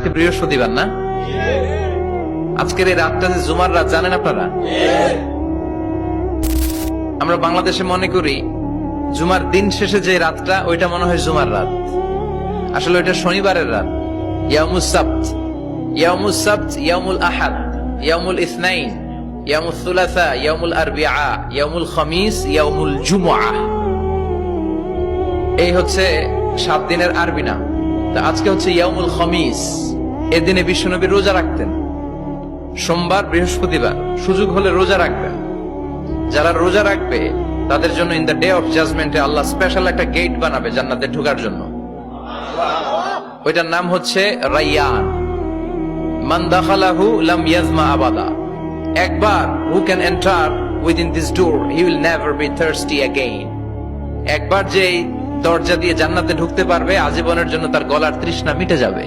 আজকে বৃহস্পতিবার না? আজকের এই রাতটা যে জুমার রাত জানেন আপনারা? আমরা বাংলাদেশে মনে করি জুমার দিন শেষে যে রাতটা ওইটা মনে হয় জুমার রাত, আসলে ওইটা শনিবারের রাত। ইয়াউমুস সাবত, ইয়াউমুস সাবত, ইয়াউমুল আহাদ, ইয়াউমুল ইসনাইন, ইয়াউমুল সুলাসা, ইয়াউমুল আরবিআ, ইয়াউমুল খামিস, ইয়াউমুল জুমআহ। এই হচ্ছে 7 দিনের আরবি নাম। তা আজকে হচ্ছে ইয়াউমুল খামিস। এদিনে বিশ্বনবী রোজা রাখতেন, সোমবার বৃহস্পতিবার সুযোগ হলে রোজা রাখবেন। যারা রোজা রাখবে তাদের জন্য ইন দ্য ডে অফ জাজমেন্টে আল্লাহ স্পেশাল একটা গেট বানাবে জান্নাতে ঢোকার জন্য। ওইটার নাম হচ্ছে রাইয়ান। মান দাখালাহু লাম ইয়াজমা আবাদা। একবার who can enter within this door he will never be thirsty again. একবার যে দরজা দিয়ে জান্নাতে ঢুকতে পারবে আজীবনের জন্য তার গলার তৃষ্ণা মিটে যাবে।